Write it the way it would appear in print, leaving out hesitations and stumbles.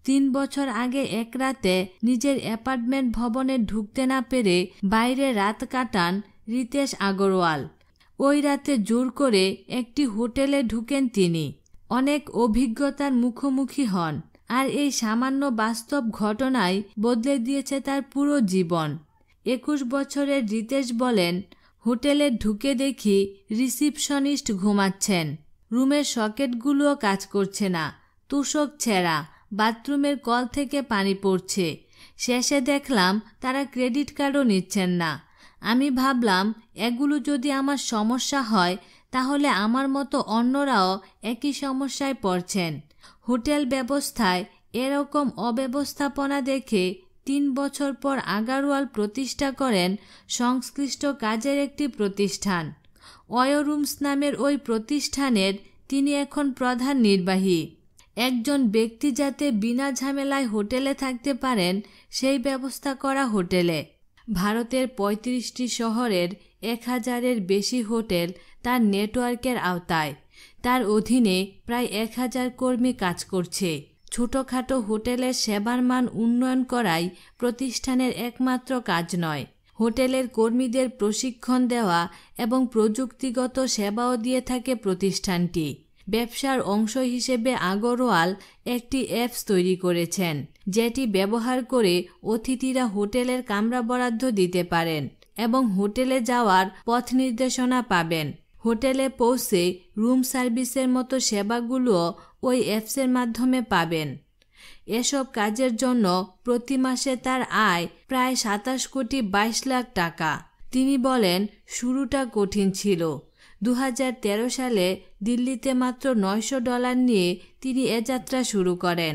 3 বছর আগে এক রাতে নিজের অ্যাপার্টমেন্ট ভবনে ঢুকতে না পেরে বাইরে রাত কাটান রিতেশ আগরওয়াল। ওই রাতে জোর করে একটি হোটেলে ঢুকেন তিনি। অনেক অভিজ্ঞতার মুখোমুখি হন, আর এই সামান্য বাস্তব ঘটনাই বদলে দিয়েছে তার পুরো জীবন। 21 বছরের রিতেশ বলেন, হোটেলে ঢুকে দেখি রিসিপশনিস্ট ঘুমাচ্ছেন, রুমের সকেটগুলোও কাজ করছে না, তোশক ছেঁড়া, বাথরুমের কল থেকে পানি পড়ছে। শেষে দেখলাম তারা ক্রেডিট কার্ডও নিচ্ছেন না। আমি ভাবলাম এগুলো যদি আমার সমস্যা হয় তাহলে আমার মতো অন্যরাও একই সমস্যায় পড়ছেন। হোটেল ব্যবস্থায় এরকম অব্যবস্থাপনা দেখে 3 বছর পর আগরওয়াল প্রতিষ্ঠা করেন সংশ্লিষ্ট কাজের একটি প্রতিষ্ঠান। ওয়ো রুমস নামের ওই প্রতিষ্ঠানের তিনি এখন প্রধান নির্বাহী। একজন ব্যক্তি যাতে বিনা ঝামেলায় হোটেলে থাকতে পারেন সেই ব্যবস্থা করা হোটেলে। ভারতের 35টি শহরের 1000-এর বেশি হোটেল তার নেটওয়ার্কের আওতায়। তার অধীনে প্রায় 1000 কর্মী কাজ করছে। ছোটখাটো হোটেলের সেবার মান উন্নয়ন করাই প্রতিষ্ঠানের একমাত্র কাজ নয়, হোটেলের কর্মীদের প্রশিক্ষণ দেওয়া এবং প্রযুক্তিগত সেবাও দিয়ে থাকে প্রতিষ্ঠানটি। ব্যবসার অংশ হিসেবে আগরওয়াল একটি অ্যাপস তৈরি করেছেন, যেটি ব্যবহার করে অতিথিরা হোটেলের কামরা বরাদ্দ দিতে পারেন এবং হোটেলে যাওয়ার পথ নির্দেশনা পাবেন। হোটেলে পৌঁছে রুম সার্ভিসের মতো সেবাগুলোও ওই অ্যাপসের মাধ্যমে পাবেন। এসব কাজের জন্য প্রতি মাসে তার আয় প্রায় 27 কোটি 22 লাখ টাকা। তিনি বলেন, শুরুটা কঠিন ছিল। 2013 সালে দিল্লিতে মাত্র $900 নিয়ে তিনি এ যাত্রা শুরু করেন।